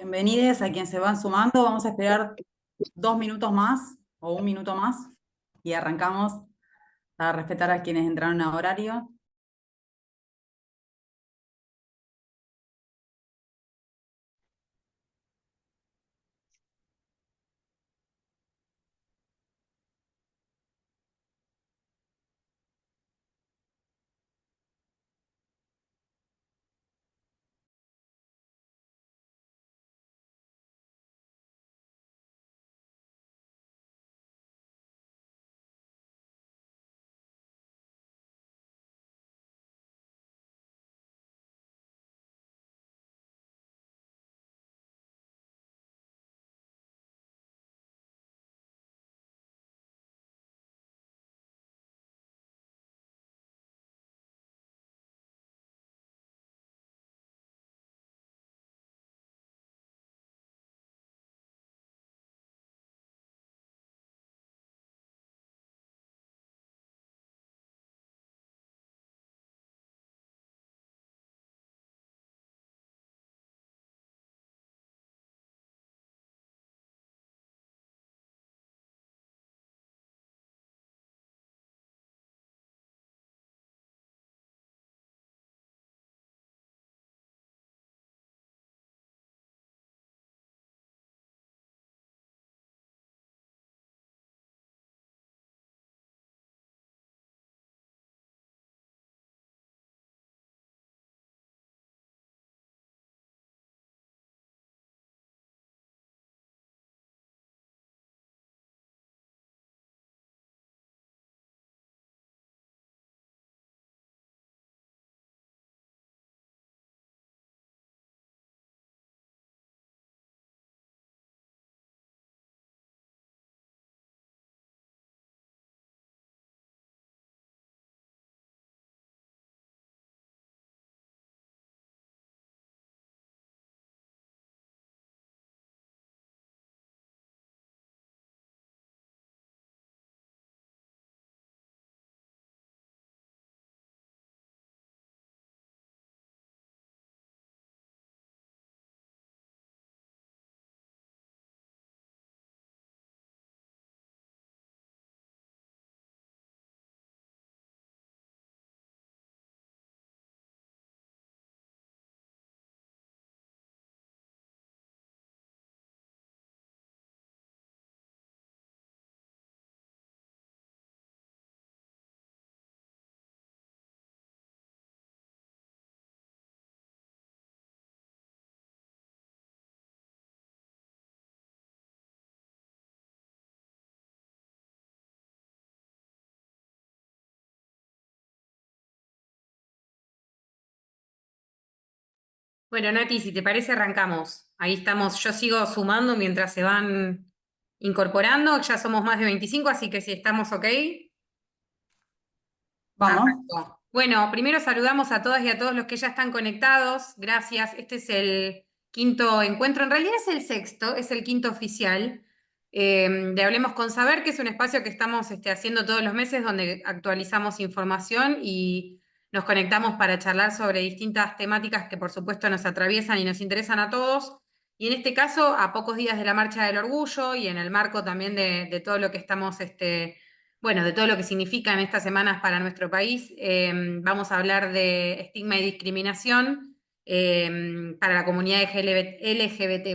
Bienvenidos a quienes se van sumando. Vamos a esperar 2 minutos más o un minuto más y arrancamos a respetar a quienes entraron a horario. Bueno, Nati, si te parece, arrancamos. Ahí estamos. Yo sigo sumando mientras se van incorporando. Ya somos más de 25, así que si estamos ok, Vamos. arranco. Bueno, primero saludamos a todas y a todos los que ya están conectados. Gracias. Este es el quinto encuentro. En realidad es el sexto, es el quinto oficial de Hablemos con Saber, que es un espacio que estamos haciendo todos los meses donde actualizamos información y nos conectamos para charlar sobre distintas temáticas que por supuesto nos atraviesan y nos interesan a todos. Y en este caso, a pocos días de la Marcha del Orgullo y en el marco también de todo lo que estamos bueno, de todo lo que significa en estas semanas para nuestro país. Vamos a hablar de estigma y discriminación para la comunidad LGBT+.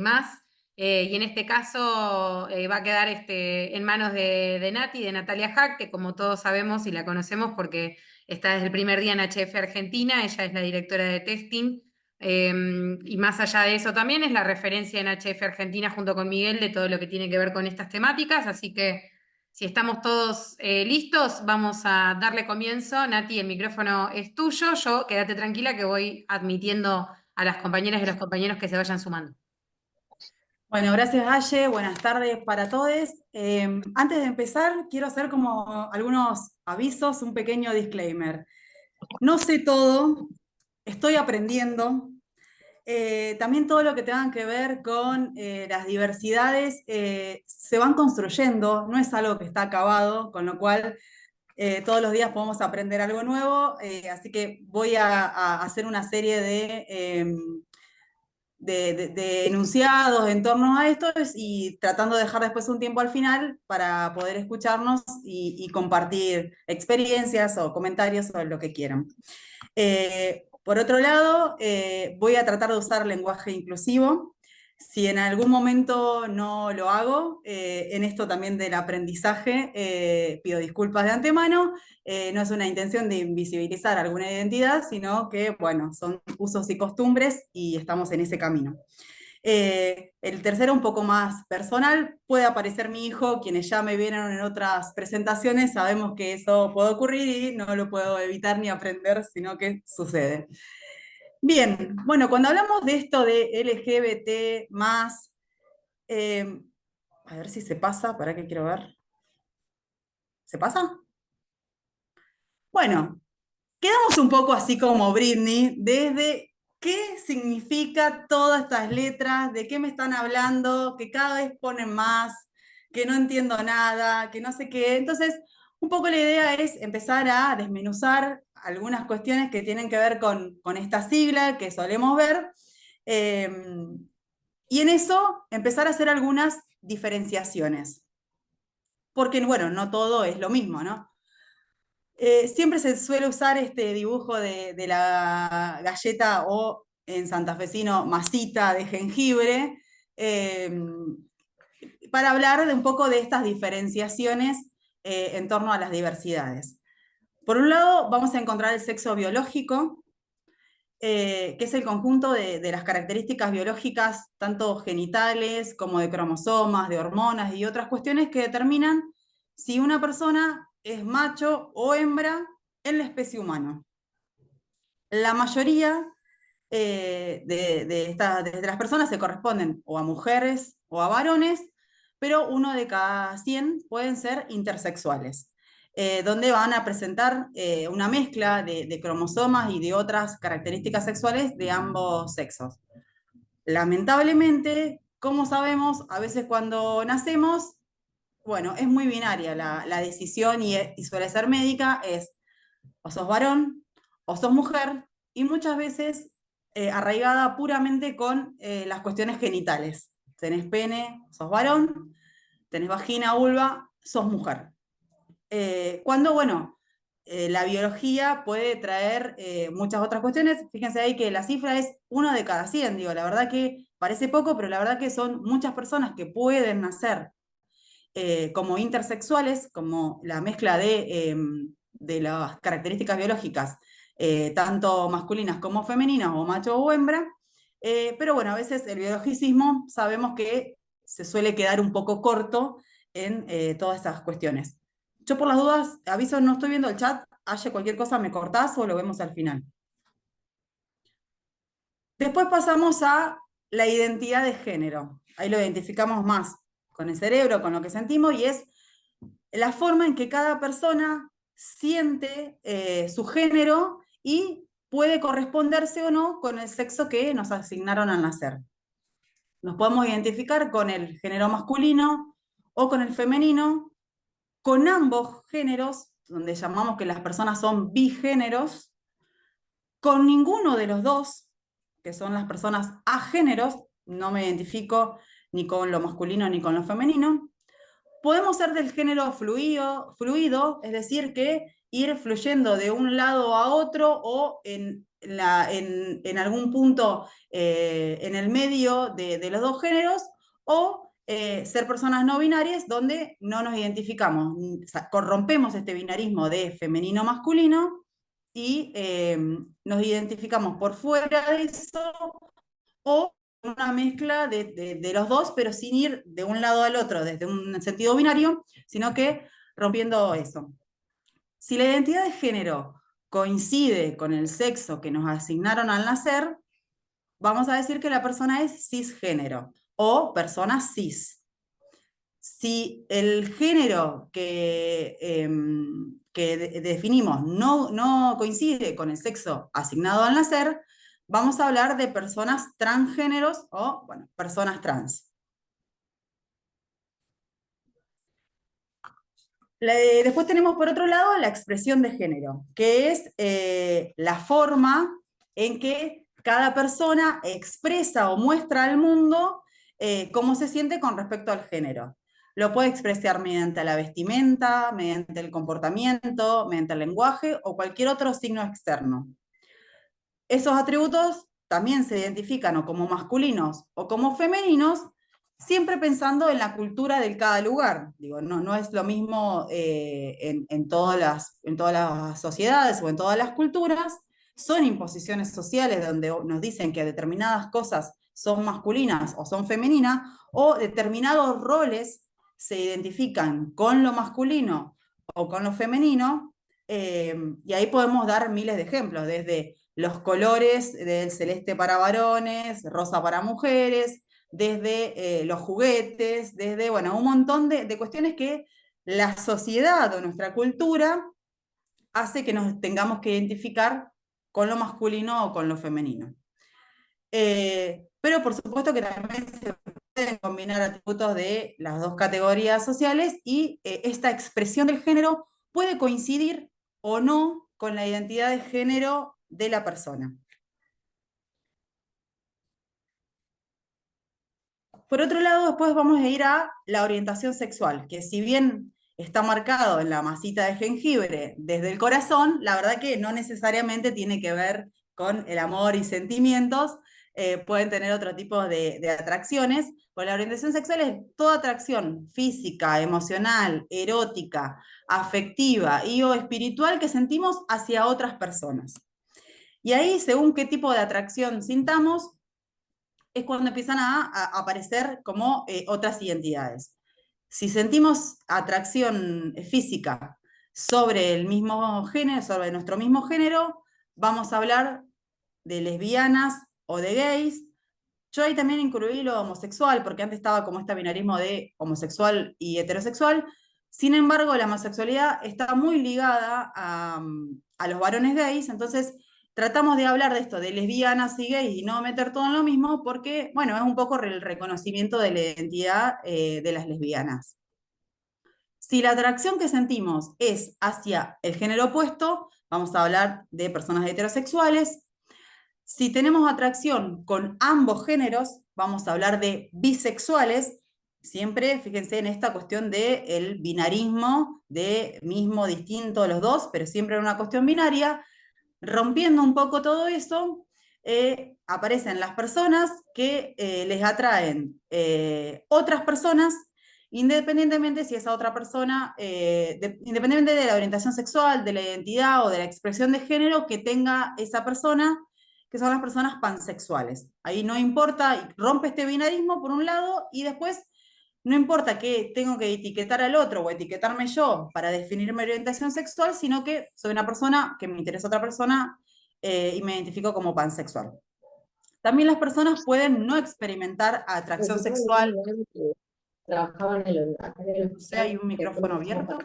Y en este caso va a quedar en manos de Nati, de Natalia Hack, que como todos sabemos y la conocemos porque está desde el primer día en HF Argentina, ella es la directora de testing. Y más allá de eso también es la referencia en HF Argentina junto con Miguel de todo lo que tiene que ver con estas temáticas, así que si estamos todos listos, vamos a darle comienzo. Nati, el micrófono es tuyo. Yo, quédate tranquila que voy admitiendo a las compañeras y los compañeros que se vayan sumando. Bueno, gracias, Aye. Buenas tardes para todos. Antes de empezar, quiero hacer como algunos avisos, un pequeño disclaimer. No sé todo, estoy aprendiendo. También todo lo que tenga que ver con las diversidades se van construyendo, no es algo que está acabado, con lo cual todos los días podemos aprender algo nuevo, así que voy a hacer una serie de enunciados en torno a esto y tratando de dejar después un tiempo al final para poder escucharnos y compartir experiencias o comentarios o lo que quieran. Por otro lado, voy a tratar de usar lenguaje inclusivo. Si en algún momento no lo hago, en esto también del aprendizaje, pido disculpas de antemano. No es una intención de invisibilizar alguna identidad, sino que, bueno, son usos y costumbres y estamos en ese camino. El tercero, un poco más personal, puede aparecer mi hijo, quienes ya me vieron en otras presentaciones, sabemos que eso puede ocurrir y no lo puedo evitar ni aprender, sino que sucede. Bien, bueno, cuando hablamos de esto de LGBT más, a ver si se pasa, ¿para qué quiero ver? ¿Se pasa? Bueno, quedamos un poco así como Britney, desde qué significa todas estas letras, de qué me están hablando, que cada vez ponen más, que no entiendo nada, que no sé qué. Entonces, un poco la idea es empezar a desmenuzar algunas cuestiones que tienen que ver con esta sigla que solemos ver, eh, y en eso empezar a hacer algunas diferenciaciones. Porque, bueno, no todo es lo mismo, ¿no? Siempre se suele usar este dibujo de la galleta o en santafesino masita de jengibre, eh, para hablar de un poco de estas diferenciaciones en torno a las diversidades. Por un lado, vamos a encontrar el sexo biológico, que es el conjunto de las características biológicas, tanto genitales como de cromosomas, de hormonas y otras cuestiones que determinan si una persona es macho o hembra en la especie humana. La mayoría de las personas se corresponden o a mujeres o a varones, pero uno de cada 100 pueden ser intersexuales, donde van a presentar una mezcla de cromosomas y de otras características sexuales de ambos sexos. Lamentablemente, como sabemos, a veces cuando nacemos, bueno, es muy binaria la decisión y suele ser médica, es o sos varón o sos mujer, y muchas veces arraigada puramente con las cuestiones genitales. Tenés pene, sos varón, tenés vagina, vulva, sos mujer. Cuando, bueno, la biología puede traer muchas otras cuestiones. Fíjense ahí que la cifra es 1 de cada 100, digo, la verdad que parece poco, pero la verdad que son muchas personas que pueden nacer como intersexuales, como la mezcla de las características biológicas, tanto masculinas como femeninas, o macho o hembra, pero bueno, a veces el biologicismo sabemos que se suele quedar un poco corto en todas estas cuestiones. Yo por las dudas, aviso, no estoy viendo el chat, haya cualquier cosa me cortás o lo vemos al final. Después pasamos a la identidad de género. Ahí lo identificamos más con el cerebro, con lo que sentimos, y es la forma en que cada persona siente su género y puede corresponderse o no con el sexo que nos asignaron al nacer. Nos podemos identificar con el género masculino o con el femenino, con ambos géneros, donde llamamos que las personas son bigéneros, con ninguno de los dos, que son las personas agéneros, no me identifico ni con lo masculino ni con lo femenino. Podemos ser del género fluido, es decir, que ir fluyendo de un lado a otro o en algún punto en el medio de los dos géneros, o ser personas no binarias donde no nos identificamos, o sea, corrompemos este binarismo de femenino-masculino y nos identificamos por fuera de eso, o una mezcla de los dos, pero sin ir de un lado al otro desde un sentido binario, sino que rompiendo eso. Si la identidad de género coincide con el sexo que nos asignaron al nacer, vamos a decir que la persona es cisgénero o persona cis. Si el género que definimos no coincide con el sexo asignado al nacer, vamos a hablar de personas transgéneros o, bueno, personas trans. Después tenemos por otro lado la expresión de género, que es la forma en que cada persona expresa o muestra al mundo cómo se siente con respecto al género. Lo puede expresar mediante la vestimenta, mediante el comportamiento, mediante el lenguaje o cualquier otro signo externo. Esos atributos también se identifican o como masculinos o como femeninos, siempre pensando en la cultura de cada lugar. Digo, no es lo mismo en todas las sociedades o en todas las culturas. Son imposiciones sociales donde nos dicen que determinadas cosas son masculinas o son femeninas, o determinados roles se identifican con lo masculino o con lo femenino, y ahí podemos dar miles de ejemplos, desde los colores del celeste para varones, rosa para mujeres, desde los juguetes, desde, bueno, un montón de cuestiones que la sociedad o nuestra cultura hace que nos tengamos que identificar con lo masculino o con lo femenino. Pero por supuesto que también se pueden combinar atributos de las dos categorías sociales, y esta expresión del género puede coincidir o no con la identidad de género de la persona. Por otro lado, después vamos a ir a la orientación sexual, que si bien está marcado en la masita de jengibre desde el corazón, la verdad que no necesariamente tiene que ver con el amor y sentimientos, pueden tener otro tipo de atracciones. Pues la orientación sexual es toda atracción física, emocional, erótica, afectiva y o espiritual que sentimos hacia otras personas. Y ahí, según qué tipo de atracción sintamos, es cuando empiezan a aparecer como otras identidades. Si sentimos atracción física sobre el mismo género, sobre nuestro mismo género, vamos a hablar de lesbianas o de gays. Yo ahí también incluí lo homosexual, porque antes estaba como este binarismo de homosexual y heterosexual. Sin embargo, la homosexualidad está muy ligada a los varones gays, entonces tratamos de hablar de esto, de lesbianas y gays, y no meter todo en lo mismo, porque, bueno, es un poco el reconocimiento de la identidad de las lesbianas. Si la atracción que sentimos es hacia el género opuesto, vamos a hablar de personas heterosexuales. Si tenemos atracción con ambos géneros, vamos a hablar de bisexuales. Siempre fíjense en esta cuestión del binarismo, de mismo, distinto los dos, pero siempre en una cuestión binaria. Rompiendo un poco todo eso, aparecen las personas que les atraen otras personas, independientemente si esa otra persona, independientemente de la orientación sexual, de la identidad o de la expresión de género que tenga esa persona, que son las personas pansexuales. Ahí no importa, rompe este binarismo por un lado, y después no importa que tengo que etiquetar al otro o etiquetarme yo para definir mi orientación sexual, sino que soy una persona que me interesa a otra persona, y me identifico como pansexual. También las personas pueden no experimentar atracción sexual. Trabajaba acá en el No sé, hay hospital. un micrófono abierto.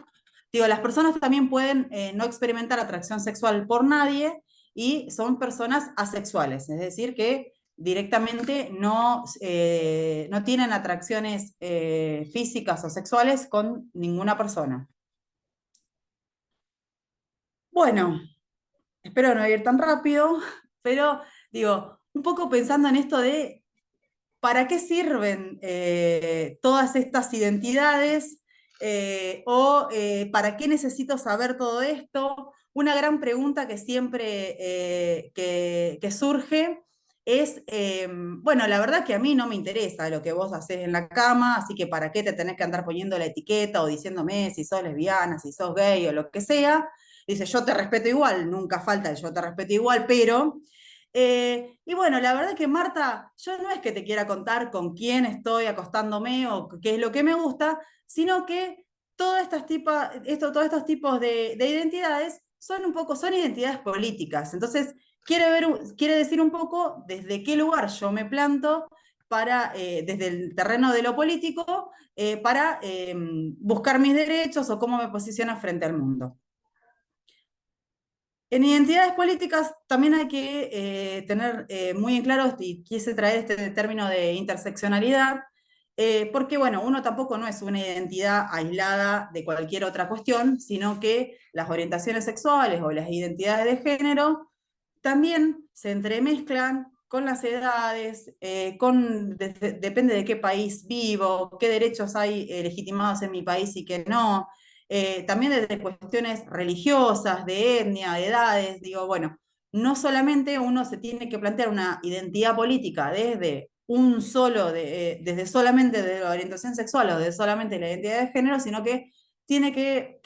Digo, las personas también pueden no experimentar atracción sexual por nadie, y son personas asexuales, es decir, que directamente no tienen atracciones físicas o sexuales con ninguna persona. Bueno, espero no ir tan rápido, pero digo, un poco pensando en esto de ¿para qué sirven todas estas identidades? ¿Para qué necesito saber todo esto? Una gran pregunta que siempre que surge es, bueno, la verdad que a mí no me interesa lo que vos hacés en la cama, así que ¿para qué te tenés que andar poniendo la etiqueta o diciéndome si sos lesbiana, si sos gay o lo que sea? Dice, yo te respeto igual, nunca falta el yo te respeto igual, pero... y bueno, la verdad que Marta, yo no es que te quiera contar con quién estoy acostándome o qué es lo que me gusta, sino que todos estos tipos de identidades son un poco, son identidades políticas. Entonces, quiere decir un poco desde qué lugar yo me planto desde el terreno de lo político, para buscar mis derechos o cómo me posiciono frente al mundo. En identidades políticas también hay que tener muy en claro, y quise traer este término de interseccionalidad, porque bueno, uno tampoco no es una identidad aislada de cualquier otra cuestión, sino que las orientaciones sexuales o las identidades de género también se entremezclan con las edades, depende de qué país vivo, qué derechos hay legitimados en mi país y qué no, también desde cuestiones religiosas, de etnia, de edades, digo, bueno, no solamente uno se tiene que plantear una identidad política desde solamente de la orientación sexual o de solamente la identidad de género, sino que tiene que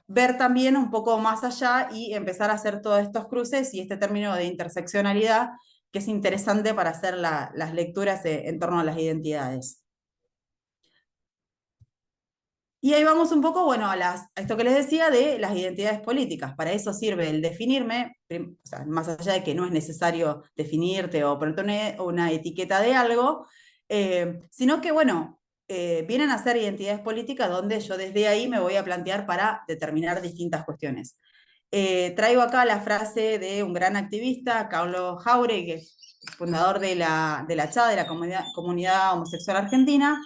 ver también un poco más allá y empezar a hacer todos estos cruces y este término de interseccionalidad que es interesante para hacer las lecturas en torno a las identidades. Y ahí vamos un poco, bueno, a esto que les decía de las identidades políticas. Para eso sirve el definirme, o sea, más allá de que no es necesario definirte o ponerte una etiqueta de algo, sino que, bueno, vienen a ser identidades políticas donde yo desde ahí me voy a plantear para determinar distintas cuestiones. Traigo acá la frase de un gran activista, Carlos Jauregui, que es fundador de la CHA, de la Comunidad Homosexual Argentina,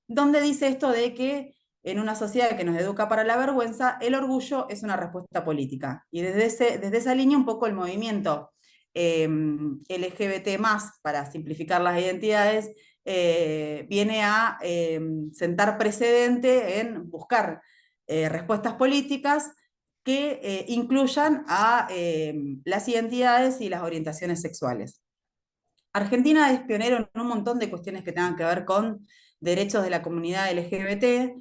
donde dice esto de que en una sociedad que nos educa para la vergüenza, el orgullo es una respuesta política. Y desde esa línea un poco el movimiento LGBT+, para simplificar las identidades, viene a sentar precedente en buscar respuestas políticas que incluyan a las identidades y las orientaciones sexuales. Argentina es pionero en un montón de cuestiones que tengan que ver con derechos de la comunidad LGBT,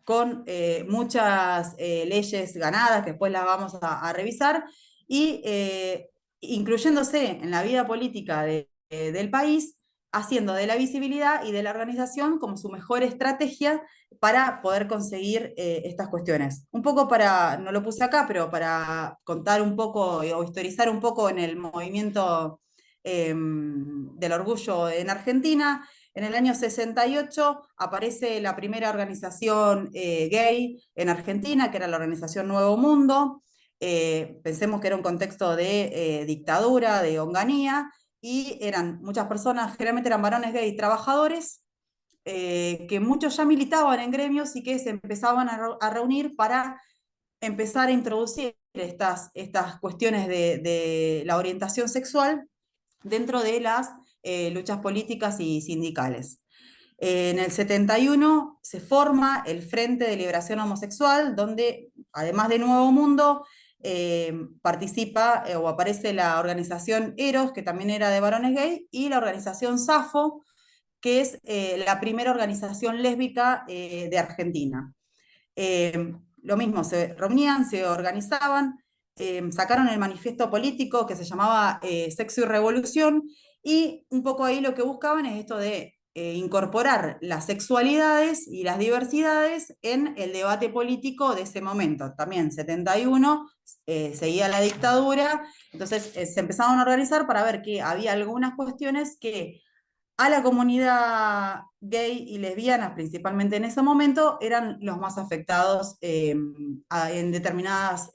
con muchas leyes ganadas, que después las vamos a revisar, y incluyéndose en la vida política del país, haciendo de la visibilidad y de la organización como su mejor estrategia para poder conseguir estas cuestiones. Un poco no lo puse acá, pero para contar un poco o historizar un poco en el movimiento del orgullo en Argentina. En el año 68 aparece la primera organización gay en Argentina, que era la organización Nuevo Mundo. Pensemos que era un contexto de dictadura, de Onganía, y eran muchas personas, generalmente eran varones gay trabajadores, que muchos ya militaban en gremios y que se empezaban a reunir para empezar a introducir estas cuestiones de la orientación sexual dentro de las luchas políticas y sindicales. En el 71 se forma el Frente de Liberación Homosexual, donde, además de Nuevo Mundo, participa o aparece la organización Eros, que también era de varones gay, y la organización SAFO, que es la primera organización lésbica de Argentina. Lo mismo, se reunían, se organizaban, sacaron el manifiesto político que se llamaba Sexo y Revolución, y un poco ahí lo que buscaban es esto de incorporar las sexualidades y las diversidades en el debate político de ese momento. También 71, seguía la dictadura, entonces se empezaban a organizar para ver que había algunas cuestiones que a la comunidad gay y lesbiana, principalmente en ese momento, eran los más afectados en determinadas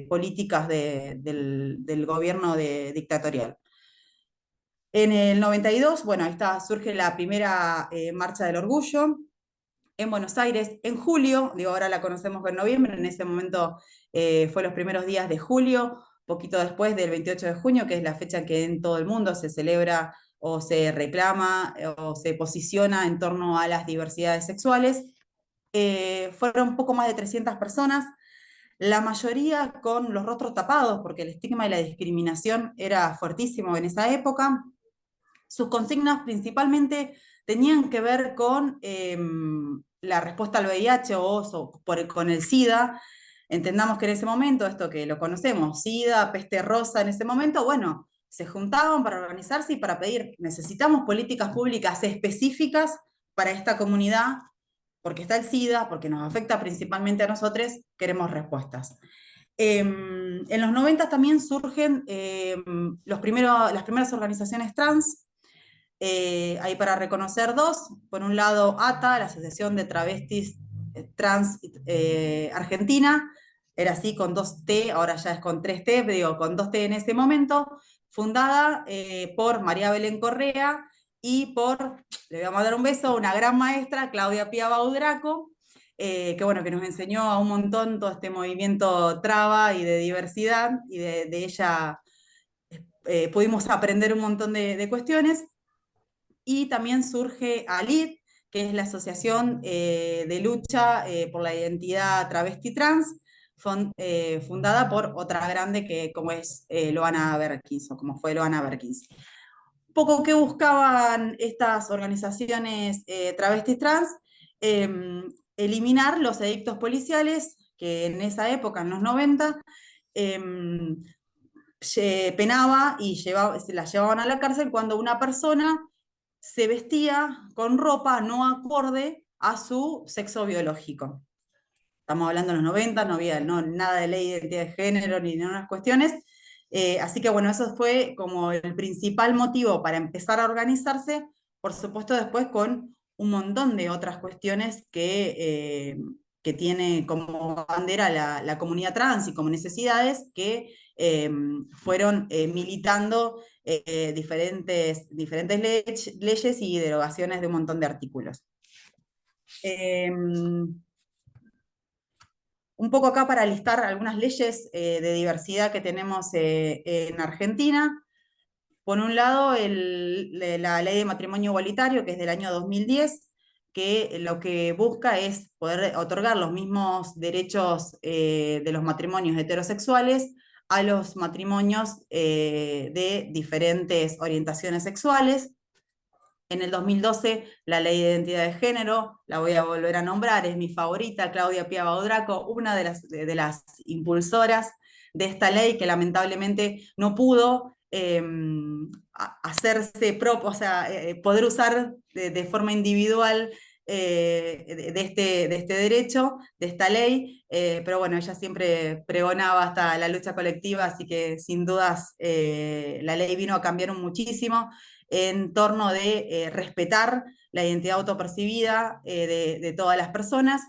políticas del gobierno dictatorial. En el 92, bueno, ahí está, surge la primera Marcha del Orgullo en Buenos Aires, en julio, digo, ahora la conocemos en noviembre, en ese momento fue los primeros días de julio, poquito después del 28 de junio, que es la fecha que en todo el mundo se celebra o se reclama o se posiciona en torno a las diversidades sexuales. Fueron un poco más de 300 personas, la mayoría con los rostros tapados, porque el estigma y la discriminación era fuertísimo en esa época. Sus consignas principalmente tenían que ver con la respuesta al VIH con el SIDA. Entendamos que en ese momento, esto que lo conocemos, SIDA, peste rosa en ese momento, bueno, se juntaban para organizarse y para pedir, necesitamos políticas públicas específicas para esta comunidad, porque está el SIDA, porque nos afecta principalmente a nosotros, queremos respuestas. En los 90 también surgen las primeras organizaciones trans. Hay para reconocer dos, por un lado ATA, la Asociación de Travestis Trans Argentina, era así con 2T, ahora ya es con 3T, digo, con 2T en ese momento, fundada por María Belén Correa y le voy a mandar un beso, una gran maestra, Claudia Pia Baudraco, que bueno, que nos enseñó a un montón todo este movimiento traba y de diversidad, y de ella pudimos aprender un montón de cuestiones. Y también surge ALID, que es la Asociación de Lucha por la Identidad Travesti Trans, fundada por otra grande que como es Loana Berkins, o como fue Loana Berkins. Un poco qué buscaban estas organizaciones travestis trans, eliminar los edictos policiales que en esa época, en los 90, penaba y se la llevaban a la cárcel cuando una persona se vestía con ropa no acorde a su sexo biológico. Estamos hablando de los 90, no había nada de ley de identidad de género ni unas cuestiones. Así que bueno, eso fue como el principal motivo para empezar a organizarse, por supuesto después con un montón de otras cuestiones que tiene como bandera la comunidad trans y como necesidades que fueron militando diferentes leyes y derogaciones de un montón de artículos. Un poco acá para listar algunas leyes de diversidad que tenemos en Argentina. Por un lado, la ley de matrimonio igualitario, que es del año 2010, que lo que busca es poder otorgar los mismos derechos de los matrimonios heterosexuales a los matrimonios de diferentes orientaciones sexuales. En el 2012, la ley de identidad de género, la voy a volver a nombrar, es mi favorita, Claudia Piava Odraco, una de las impulsoras de esta ley que lamentablemente no pudo hacerse propio, o sea, poder usar de forma individual de este derecho, de esta ley, pero bueno, ella siempre pregonaba hasta la lucha colectiva, así que sin dudas la ley vino a cambiar muchísimo en torno de respetar la identidad autopercibida de todas las personas,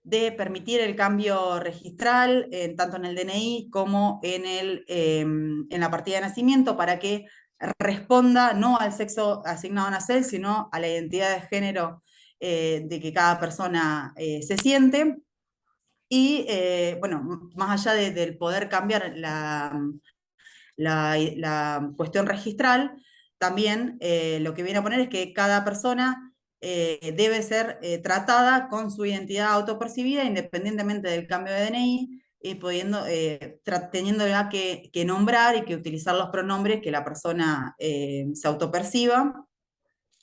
de permitir el cambio registral, tanto en el DNI como en la partida de nacimiento, para que responda no al sexo asignado a nacer, sino a la identidad de género de que cada persona se siente. Y bueno, más allá del poder cambiar la cuestión registral, también lo que viene a poner es que cada persona debe ser tratada con su identidad autopercibida independientemente del cambio de DNI y teniendo que nombrar y que utilizar los pronombres que la persona se autoperciba.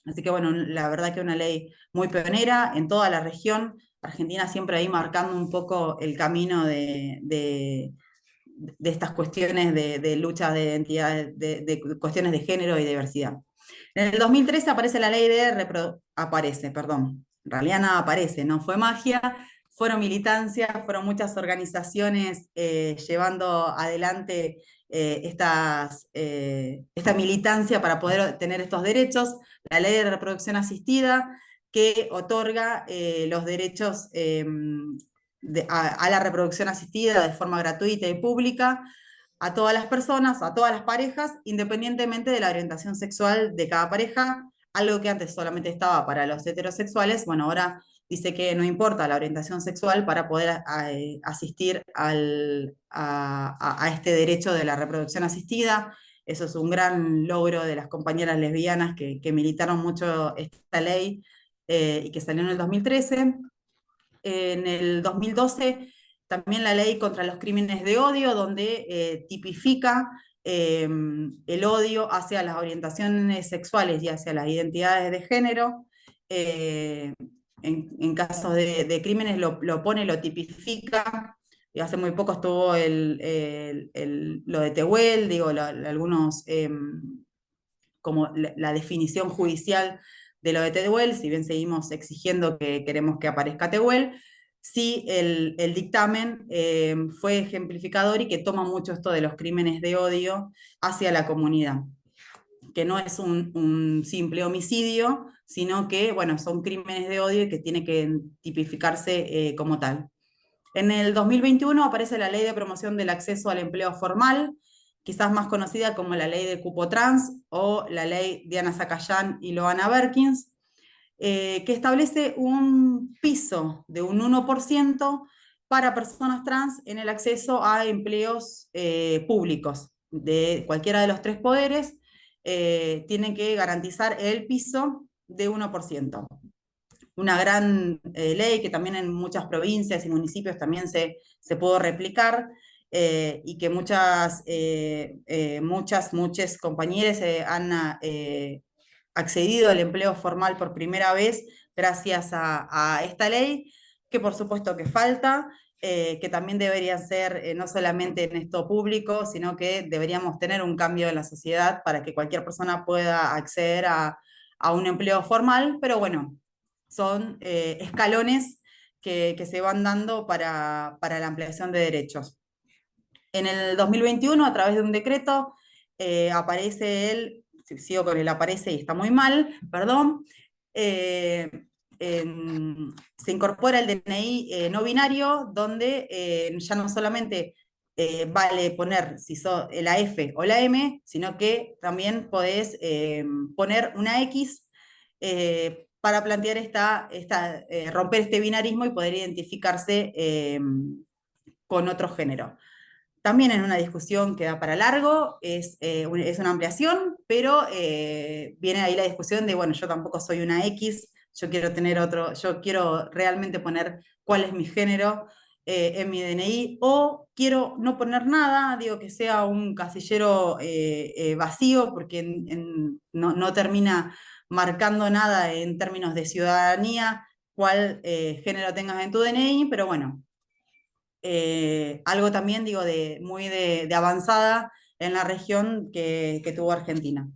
Así que bueno, la verdad que una ley muy pionera en toda la región. Argentina siempre ahí marcando un poco el camino de estas cuestiones de lucha de identidad, de cuestiones de género y diversidad. En el 2013 aparece la ley perdón, en realidad nada aparece, no fue magia, fueron militancias, fueron muchas organizaciones llevando adelante esta militancia para poder tener estos derechos. La ley de reproducción asistida, que otorga los derechos a la reproducción asistida de forma gratuita y pública a todas las personas, a todas las parejas, independientemente de la orientación sexual de cada pareja, algo que antes solamente estaba para los heterosexuales. Bueno, ahora dice que no importa la orientación sexual para poder asistir a este derecho de la reproducción asistida. Eso es un gran logro de las compañeras lesbianas que militaron mucho esta ley y que salió en el 2013. En el 2012 también la ley contra los crímenes de odio, donde tipifica el odio hacia las orientaciones sexuales y hacia las identidades de género. En casos de crímenes lo pone, lo tipifica. Y hace muy poco estuvo lo de Tehuel, digo, algunos, como la definición judicial de lo de Tehuel, si bien seguimos exigiendo que queremos que aparezca Tehuel, sí el dictamen fue ejemplificador y que toma mucho esto de los crímenes de odio hacia la comunidad, que no es un simple homicidio, sino que, bueno, son crímenes de odio y que tiene que tipificarse como tal. En el 2021 aparece la Ley de Promoción del Acceso al Empleo Formal, quizás más conocida como la Ley de Cupo Trans o la Ley Diana Zacayán y Loana Berkins. que establece un piso de un 1% para personas trans en el acceso a empleos públicos de cualquiera de los tres poderes. Tienen que garantizar el piso de 1%. Una gran ley que también en muchas provincias y municipios también se pudo replicar, y que muchos compañeros han accedido al empleo formal por primera vez gracias a esta ley, que por supuesto que falta, que también debería ser no solamente en esto público, sino que deberíamos tener un cambio en la sociedad para que cualquier persona pueda acceder a un empleo formal, pero bueno, son escalones que se van dando para la ampliación de derechos. En el 2021, a través de un decreto, aparece sigo con el aparece y está muy mal, perdón, eh, se incorpora el DNI no binario, donde ya no solamente vale poner si sos la F o la M, sino que también podés poner una X para plantear romper este binarismo y poder identificarse con otro género. También en una discusión que da para largo, es una ampliación, pero viene ahí la discusión de, bueno, yo tampoco soy una X, yo quiero tener otro, yo quiero realmente poner cuál es mi género en mi DNI, o quiero no poner nada, digo que sea un casillero vacío, porque no termina marcando nada en términos de ciudadanía, cuál género tengas en tu DNI, pero bueno, algo también, digo, muy de avanzada en la región que tuvo Argentina.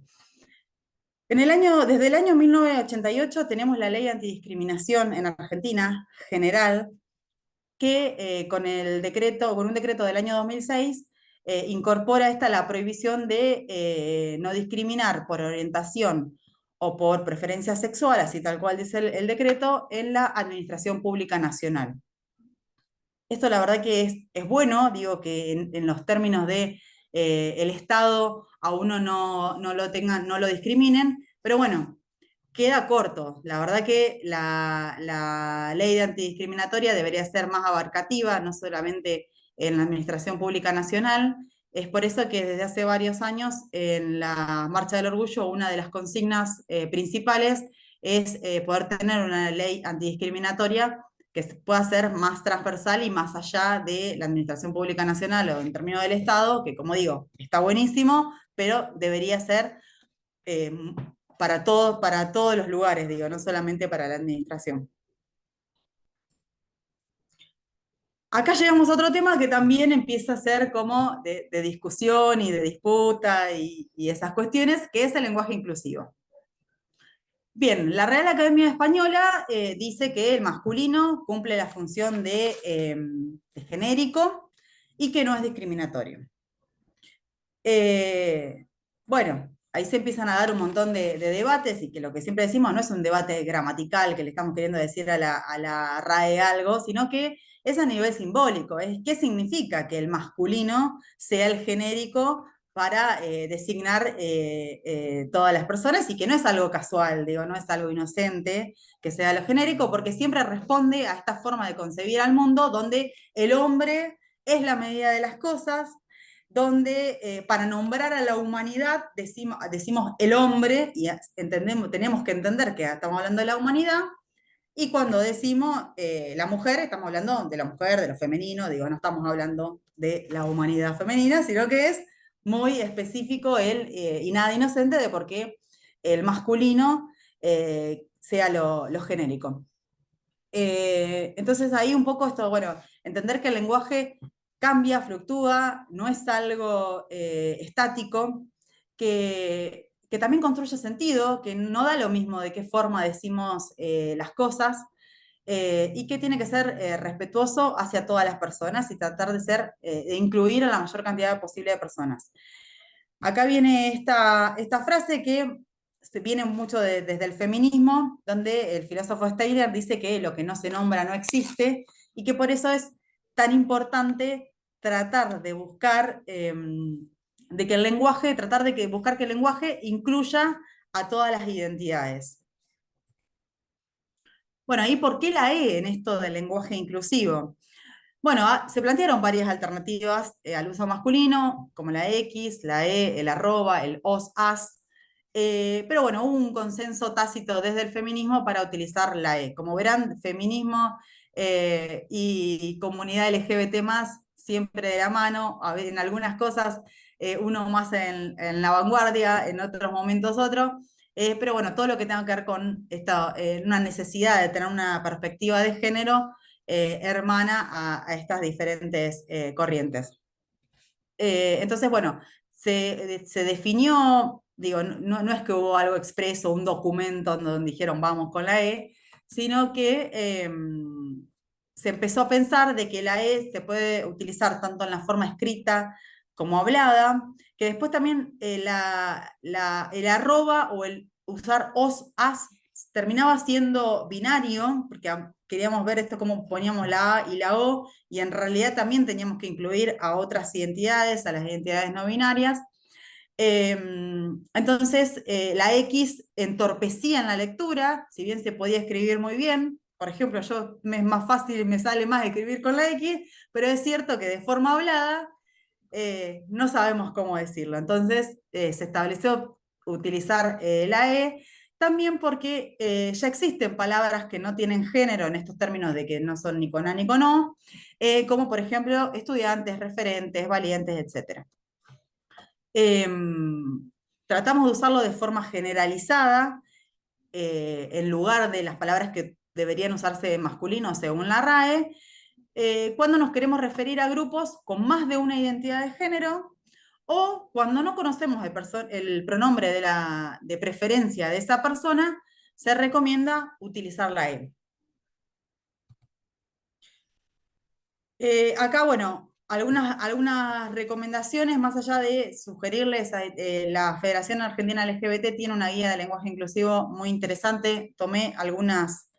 Desde el año 1988 tenemos la ley antidiscriminación en Argentina, general, que con un decreto del año 2006, incorpora la prohibición de no discriminar por orientación o por preferencia sexual, así tal cual dice el decreto, en la Administración Pública Nacional. Esto la verdad que es bueno, digo que en los términos de el Estado a uno no lo tengan, no lo discriminen, pero bueno, queda corto. La verdad que la ley de antidiscriminatoria debería ser más abarcativa, no solamente en la Administración Pública Nacional. Es por eso que desde hace varios años en la Marcha del Orgullo una de las consignas principales es poder tener una ley antidiscriminatoria que pueda ser más transversal y más allá de la Administración Pública Nacional o en términos del Estado, que como digo, está buenísimo, pero debería ser eh, para todos los lugares, digo, no solamente para la administración. Acá llegamos a otro tema que también empieza a ser como de discusión y de disputa y esas cuestiones, que es el lenguaje inclusivo. Bien, la Real Academia Española dice que el masculino cumple la función de genérico y que no es discriminatorio. Bueno, ahí se empiezan a dar un montón de debates y que lo que siempre decimos no es un debate gramatical que le estamos queriendo decir a la RAE algo, sino que es a nivel simbólico. ¿Qué significa que el masculino sea el genérico para designar todas las personas y que no es algo casual, digo, no es algo inocente que sea lo genérico, porque siempre responde a esta forma de concebir al mundo donde el hombre es la medida de las cosas, donde para nombrar a la humanidad decimos el hombre, y tenemos que entender que estamos hablando de la humanidad, y cuando decimos la mujer, estamos hablando de la mujer, de lo femenino, digo, no estamos hablando de la humanidad femenina, sino que es muy específico y nada inocente de por qué el masculino sea lo genérico. Entonces ahí un poco esto, bueno, entender que el lenguaje cambia, fluctúa, no es algo estático, que también construye sentido, que no da lo mismo de qué forma decimos las cosas, y que tiene que ser respetuoso hacia todas las personas y tratar de incluir a la mayor cantidad posible de personas. Acá viene esta frase que viene mucho desde el feminismo, donde el filósofo Steiner dice que lo que no se nombra no existe y que por eso es tan importante tratar de buscar buscar que el lenguaje incluya a todas las identidades. Bueno, ¿y por qué la E en esto del lenguaje inclusivo? Bueno, se plantearon varias alternativas al uso masculino, como la X, la E, el arroba, el os, as, pero bueno, hubo un consenso tácito desde el feminismo para utilizar la E. Como verán, feminismo y comunidad LGBT más siempre de la mano, en algunas cosas uno más en la vanguardia, en otros momentos otro. Pero bueno, todo lo que tenga que ver con esta, una necesidad de tener una perspectiva de género hermana a estas diferentes corrientes. Entonces, bueno, se definió, digo, no es que hubo algo expreso, un documento donde dijeron vamos con la E, sino que se empezó a pensar de que la E se puede utilizar tanto en la forma escrita como hablada, que después también el arroba o el usar os, as, terminaba siendo binario, porque queríamos ver esto cómo poníamos la A y la O, y en realidad también teníamos que incluir a otras identidades, a las identidades no binarias. Entonces, la X entorpecía en la lectura, si bien se podía escribir muy bien. Por ejemplo, yo me es más fácil, me sale más escribir con la X, pero es cierto que de forma hablada no sabemos cómo decirlo. Entonces, se estableció utilizar la E, también porque ya existen palabras que no tienen género en estos términos de que no son ni con A ni con O, como por ejemplo estudiantes, referentes, valientes, etc. Tratamos de usarlo de forma generalizada, en lugar de las palabras que deberían usarse en masculino según la RAE, cuando nos queremos referir a grupos con más de una identidad de género o cuando no conocemos el pronombre de preferencia de esa persona, se recomienda utilizar la E. Acá, bueno, algunas recomendaciones, más allá de sugerirles, la Federación Argentina LGBT tiene una guía de lenguaje inclusivo muy interesante. Tomé algunas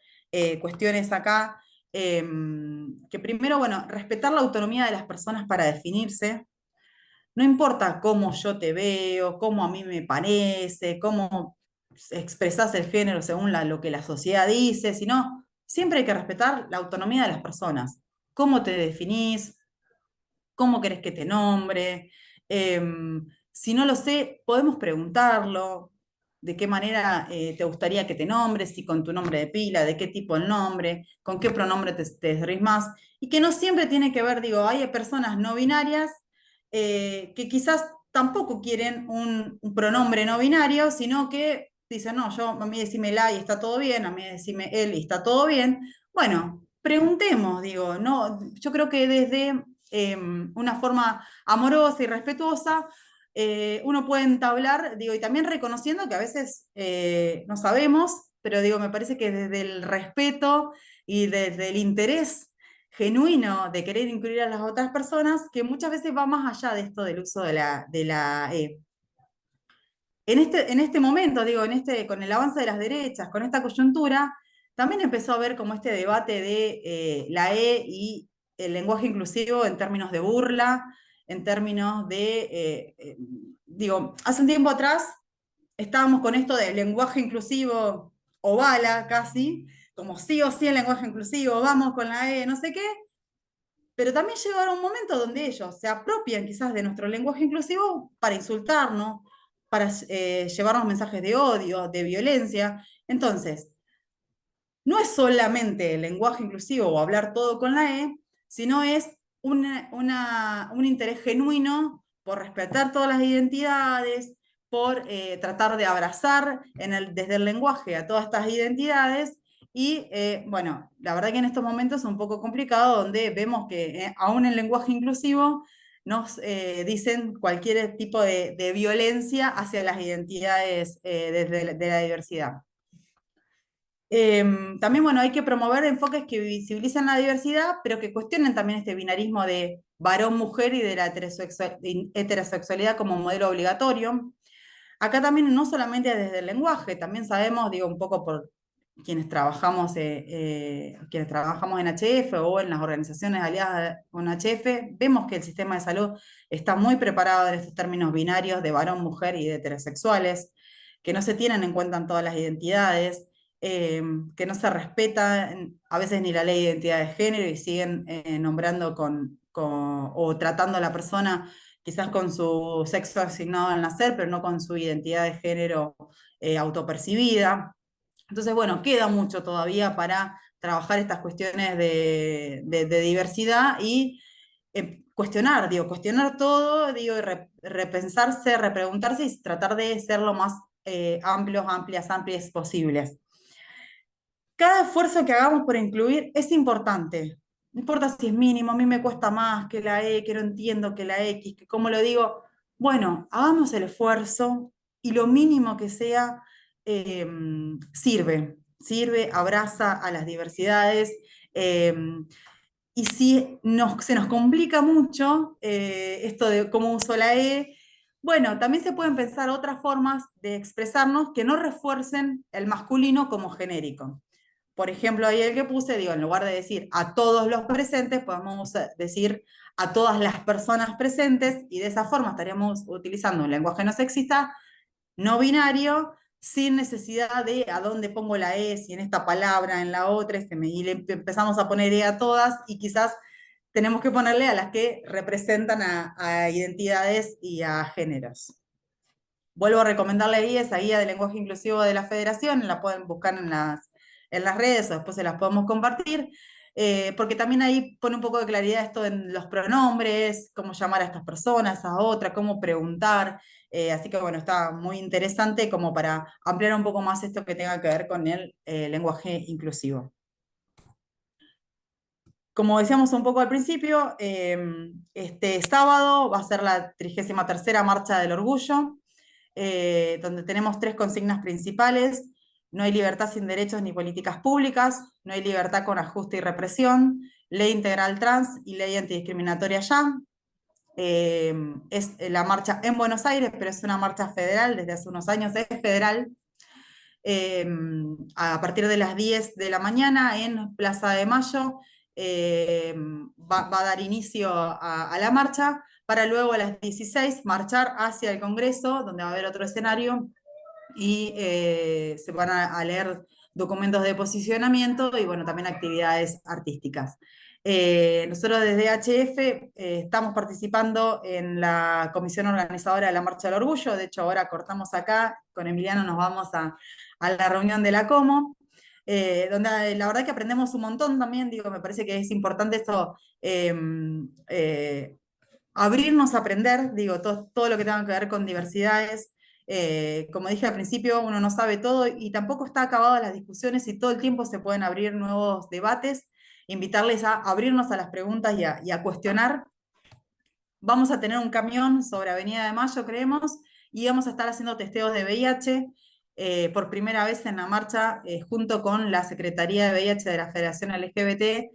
cuestiones acá, que primero, bueno, respetar la autonomía de las personas para definirse. No importa cómo yo te veo, cómo a mí me parece, cómo expresás el género según lo que la sociedad dice, sino siempre hay que respetar la autonomía de las personas. Cómo te definís, cómo querés que te nombre. Si no lo sé, podemos preguntarlo. De qué manera te gustaría que te nombres, si con tu nombre de pila, de qué tipo el nombre, con qué pronombre te referís más. Y que no siempre tiene que ver, digo, hay personas no binarias que quizás tampoco quieren un pronombre no binario, sino que dicen, no, a mí decime la y está todo bien, a mí decime él y está todo bien. Bueno, preguntemos, digo, no, yo creo que desde una forma amorosa y respetuosa, uno puede entablar, digo, y también reconociendo que a veces no sabemos, pero digo, me parece que desde el respeto y desde el interés genuino de querer incluir a las otras personas, que muchas veces va más allá de esto del uso de la E. En este momento, digo, con el avance de las derechas, con esta coyuntura, también empezó a haber como este debate de la E y el lenguaje inclusivo en términos de burla, en términos de, digo, hace un tiempo atrás estábamos con esto del lenguaje inclusivo o bala casi, como sí o sí el lenguaje inclusivo, vamos con la E, no sé qué, pero también llegará un momento donde ellos se apropian quizás de nuestro lenguaje inclusivo para insultarnos, para llevarnos mensajes de odio, de violencia. Entonces, no es solamente el lenguaje inclusivo o hablar todo con la E, sino es un interés genuino por respetar todas las identidades, por tratar de abrazar desde el lenguaje a todas estas identidades. Y bueno, la verdad que en estos momentos es un poco complicado donde vemos que aún en lenguaje inclusivo nos dicen cualquier tipo de violencia hacia las identidades de la diversidad. También, bueno, hay que promover enfoques que visibilicen la diversidad, pero que cuestionen también este binarismo de varón-mujer y de la heterosexualidad como modelo obligatorio. Acá también no solamente desde el lenguaje, también sabemos, digo, un poco por quienes trabajamos en HF o en las organizaciones aliadas con HF, vemos que el sistema de salud está muy preparado en estos términos binarios de varón, mujer y de heterosexuales, que no se tienen en cuenta en todas las identidades. que no se respeta a veces ni la ley de identidad de género y siguen nombrando o tratando a la persona quizás con su sexo asignado al nacer, pero no con su identidad de género autopercibida. Entonces, bueno, queda mucho todavía para trabajar estas cuestiones de diversidad y cuestionar, digo, cuestionar todo, digo, y repensarse, repreguntarse y tratar de ser lo más amplias posibles. Cada esfuerzo que hagamos por incluir es importante. No importa si es mínimo, a mí me cuesta más que la E, que no entiendo que la X, que cómo lo digo. Bueno, hagamos el esfuerzo y lo mínimo que sea sirve, abraza a las diversidades. eh, y si se nos complica mucho esto de cómo uso la E, bueno, también se pueden pensar otras formas de expresarnos que no refuercen el masculino como genérico. Por ejemplo, ahí el que puse, digo, en lugar de decir a todos los presentes, podemos decir a todas las personas presentes, y de esa forma estaríamos utilizando un lenguaje no sexista, no binario, sin necesidad de a dónde pongo la E, si en esta palabra, en la otra, y le empezamos a poner E a todas, y quizás tenemos que ponerle a las que representan a identidades y a géneros. Vuelvo a recomendarle ahí esa guía de lenguaje inclusivo de la Federación, la pueden buscar en las redes o después se las podemos compartir, porque también ahí pone un poco de claridad esto en los pronombres, cómo llamar a estas personas, a otras, cómo preguntar, así que bueno, está muy interesante como para ampliar un poco más esto que tenga que ver con el lenguaje inclusivo. Como decíamos un poco al principio, este sábado va a ser la 33ª Marcha del Orgullo, donde tenemos 3 consignas principales: no hay libertad sin derechos ni políticas públicas, no hay libertad con ajuste y represión, ley integral trans y ley antidiscriminatoria ya. Es la marcha en Buenos Aires, pero es una marcha federal, desde hace unos años es federal. A partir de las 10 de la mañana en Plaza de Mayo va a dar inicio a la marcha, para luego a las 16 marchar hacia el Congreso, donde va a haber otro escenario, y se van a leer documentos de posicionamiento y bueno, también actividades artísticas. Nosotros desde HF estamos participando en la comisión organizadora de la Marcha del Orgullo. De hecho, ahora cortamos acá, con Emiliano nos vamos a la reunión de la Como, donde la verdad que aprendemos un montón también. Digo, me parece que es importante esto, abrirnos a aprender, digo, todo lo que tenga que ver con diversidades. Como dije al principio, uno no sabe todo y tampoco está acabadas las discusiones y todo el tiempo se pueden abrir nuevos debates, invitarles a abrirnos a las preguntas y a cuestionar. Vamos a tener un camión sobre Avenida de Mayo, creemos, y vamos a estar haciendo testeos de VIH por primera vez en la marcha, junto con la Secretaría de VIH de la Federación LGBT,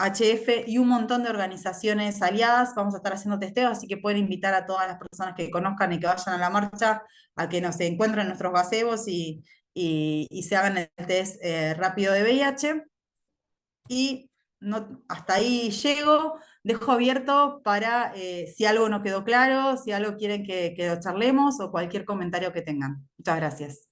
HF y un montón de organizaciones aliadas. Vamos a estar haciendo testeos, así que pueden invitar a todas las personas que conozcan y que vayan a la marcha a que nos encuentren en nuestros gazebos y se hagan el test rápido de VIH. Y no, hasta ahí llego, dejo abierto para si algo no quedó claro, si algo quieren que lo charlemos o cualquier comentario que tengan. Muchas gracias.